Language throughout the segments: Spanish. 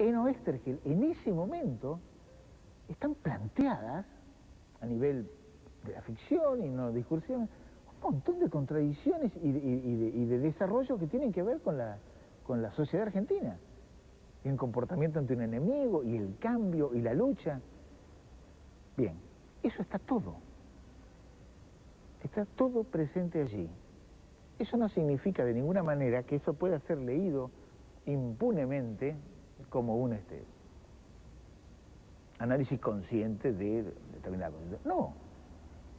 en Oesterheld, en ese momento, están planteadas, a nivel de la ficción y no discursión, un montón de contradicciones y de desarrollo que tienen que ver con la sociedad argentina. El comportamiento ante un enemigo, y el cambio, y la lucha. Bien, eso está todo. Está todo presente allí. Eso no significa de ninguna manera que eso pueda ser leído impunemente como un análisis consciente de determinada cosa. No,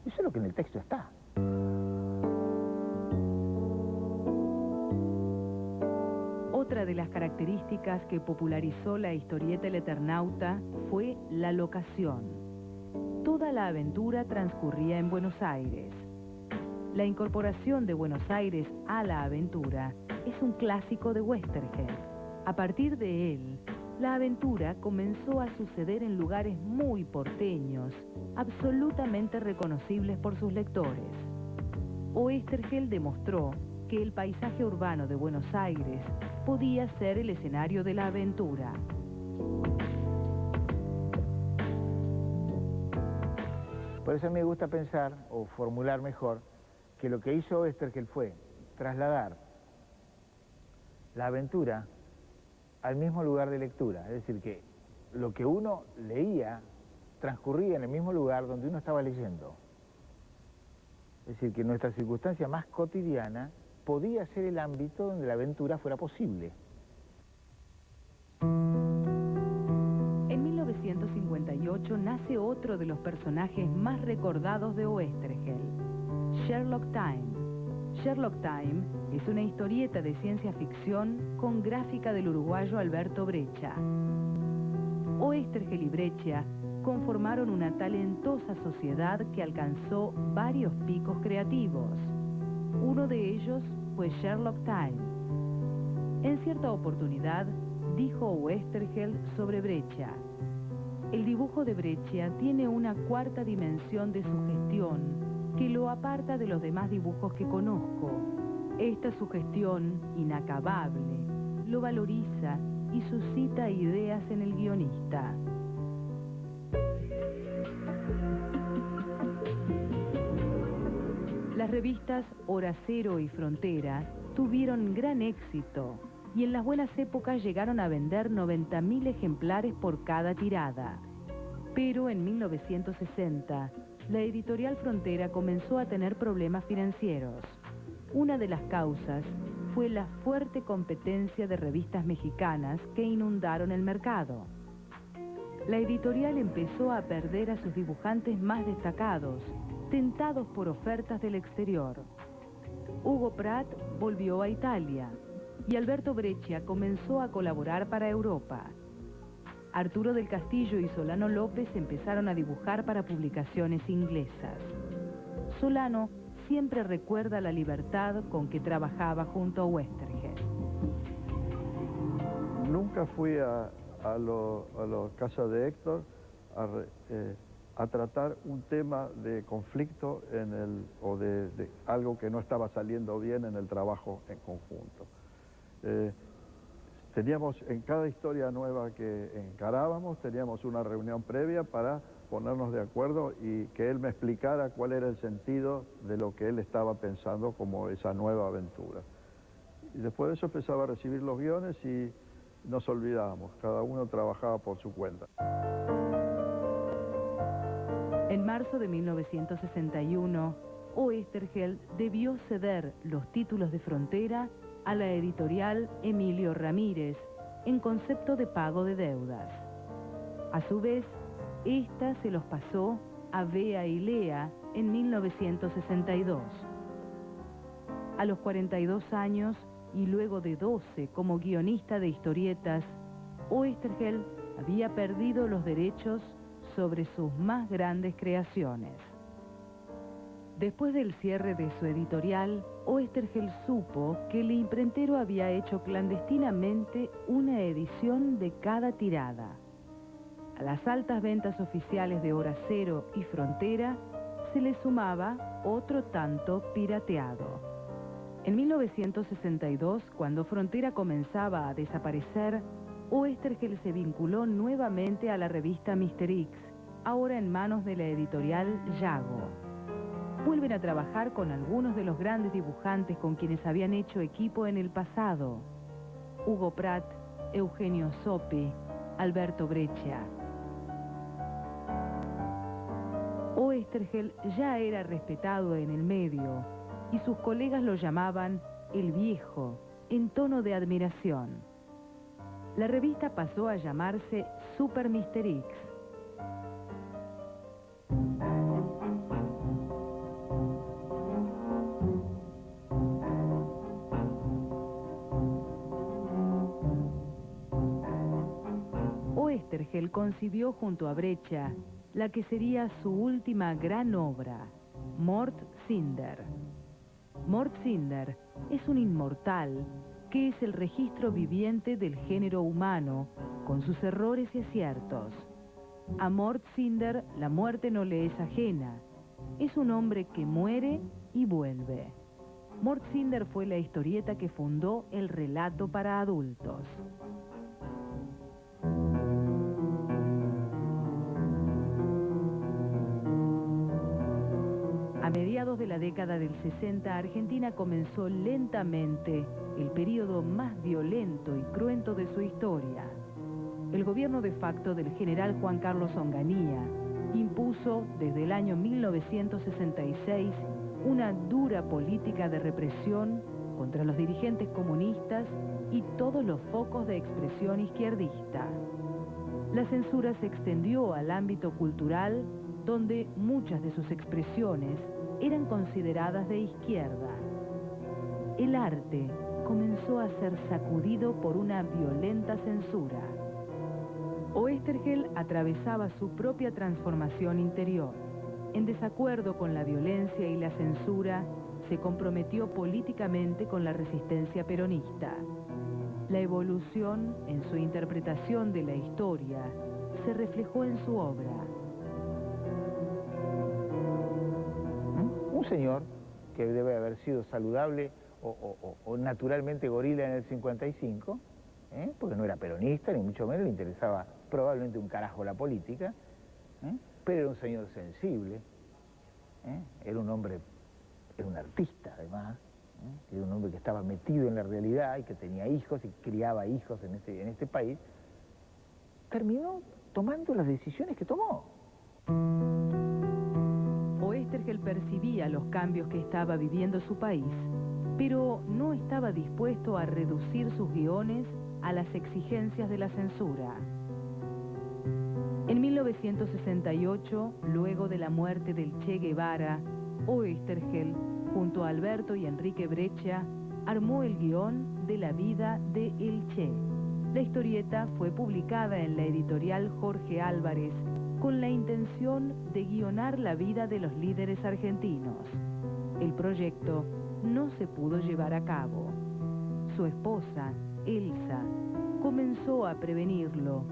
eso es lo que en el texto está. Otra de las características que popularizó la historieta El Eternauta fue la locación. Toda la aventura transcurría en Buenos Aires. La incorporación de Buenos Aires a la aventura es un clásico de Oesterheld. A partir de él, la aventura comenzó a suceder en lugares muy porteños, absolutamente reconocibles por sus lectores. Oesterheld demostró que el paisaje urbano de Buenos Aires podía ser el escenario de la aventura. Por eso me gusta pensar, o formular mejor, que lo que hizo Oesterheld fue trasladar la aventura al mismo lugar de lectura. Es decir, que lo que uno leía transcurría en el mismo lugar donde uno estaba leyendo. Es decir, que nuestra circunstancia más cotidiana podía ser el ámbito donde la aventura fuera posible. En 1958 nace otro de los personajes más recordados de Oesterheld, Sherlock Time. Sherlock Time es una historieta de ciencia ficción con gráfica del uruguayo Alberto Breccia. Oesterheld y Breccia conformaron una talentosa sociedad que alcanzó varios picos creativos. Uno de ellos fue Sherlock Time. En cierta oportunidad, dijo Oesterheld sobre Breccia: el dibujo de Breccia tiene una cuarta dimensión de sugestión que lo aparta de los demás dibujos que conozco. Esta sugestión inacabable lo valoriza y suscita ideas en el guionista. Las revistas Hora Cero y Frontera tuvieron gran éxito y en las buenas épocas llegaron a vender 90.000 ejemplares por cada tirada. Pero en 1960, la editorial Frontera comenzó a tener problemas financieros. Una de las causas fue la fuerte competencia de revistas mexicanas que inundaron el mercado. La editorial empezó a perder a sus dibujantes más destacados, tentados por ofertas del exterior. Hugo Pratt volvió a Italia y Alberto Breccia comenzó a colaborar para Europa. Arturo del Castillo y Solano López empezaron a dibujar para publicaciones inglesas. Solano siempre recuerda la libertad con que trabajaba junto a Oesterheld. Nunca fui a la casa de Héctor a tratar un tema de conflicto o de algo que no estaba saliendo bien en el trabajo en conjunto. Teníamos en cada historia nueva que encarábamos, teníamos una reunión previa para ponernos de acuerdo y que él me explicara cuál era el sentido de lo que él estaba pensando como esa nueva aventura. Y después de eso empezaba a recibir los guiones y nos olvidábamos, cada uno trabajaba por su cuenta. En marzo de 1961, Oesterheld debió ceder los títulos de Frontera a la editorial Emilio Ramírez en concepto de pago de deudas. A su vez, esta se los pasó a Bea y Lea en 1962. A los 42 años y luego de 12 como guionista de historietas, Oesterheld había perdido los derechos sobre sus más grandes creaciones. Después del cierre de su editorial, Oesterheld supo que el imprentero había hecho clandestinamente una edición de cada tirada. A las altas ventas oficiales de Hora Cero y Frontera se le sumaba otro tanto pirateado. En 1962, cuando Frontera comenzaba a desaparecer, Oesterheld se vinculó nuevamente a la revista Mr. X, ahora en manos de la editorial Yago. Vuelven a trabajar con algunos de los grandes dibujantes con quienes habían hecho equipo en el pasado: Hugo Pratt, Eugenio Zopi, Alberto Breccia. Oesterheld ya era respetado en el medio y sus colegas lo llamaban el viejo, en tono de admiración. La revista pasó a llamarse Super Mr. X. Oesterheld concibió junto a Breccia la que sería su última gran obra, Mort Cinder. Mort Cinder es un inmortal que es el registro viviente del género humano, con sus errores y aciertos. A Mort Cinder la muerte no le es ajena. Es un hombre que muere y vuelve. Mort Cinder fue la historieta que fundó el relato para adultos. A mediados de la década del 60, Argentina comenzó lentamente el periodo más violento y cruento de su historia. El gobierno de facto del general Juan Carlos Onganía impuso desde el año 1966 una dura política de represión contra los dirigentes comunistas y todos los focos de expresión izquierdista. La censura se extendió al ámbito cultural, donde muchas de sus expresiones eran consideradas de izquierda. El arte comenzó a ser sacudido por una violenta censura. Oesterheld atravesaba su propia transformación interior. En desacuerdo con la violencia y la censura, se comprometió políticamente con la resistencia peronista. La evolución en su interpretación de la historia se reflejó en su obra. Un señor que debe haber sido saludable o naturalmente gorila en el 55, porque no era peronista, ni mucho menos le interesaba probablemente un carajo la política, pero era un señor sensible, era un hombre, era un artista además, era un hombre que estaba metido en la realidad y que tenía hijos y criaba hijos en este país. Terminó tomando las decisiones que tomó. Oesterheld percibía los cambios que estaba viviendo su país, pero no estaba dispuesto a reducir sus guiones a las exigencias de la censura. En 1968, luego de la muerte del Che Guevara, Oesterheld, junto a Alberto y Enrique Breccia, armó el guión de la vida de El Che. La historieta fue publicada en la editorial Jorge Álvarez con la intención de guionar la vida de los líderes argentinos. El proyecto no se pudo llevar a cabo. Su esposa, Elsa, comenzó a prevenirlo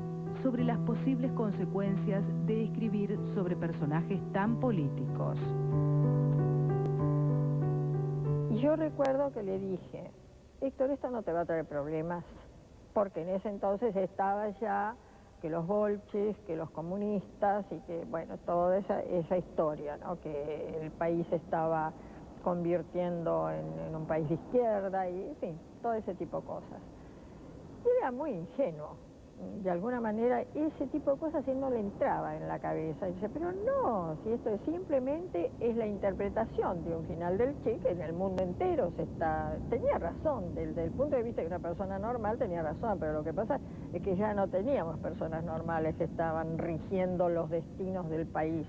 sobre las posibles consecuencias de escribir sobre personajes tan políticos. Y yo recuerdo que le dije, Héctor, esto no te va a traer problemas, porque en ese entonces estaba ya que los bolches, que los comunistas y que, bueno, toda esa historia, ¿no? Que el país estaba convirtiendo en un país de izquierda y, en fin, todo ese tipo de cosas. Y era muy ingenuo. De alguna manera, ese tipo de cosas él no le entraba en la cabeza. Y dice, pero no, si esto simplemente es la interpretación de un final del Che, que en el mundo entero se está... Tenía razón, desde el punto de vista de una persona normal tenía razón, pero lo que pasa es que ya no teníamos personas normales que estaban rigiendo los destinos del país.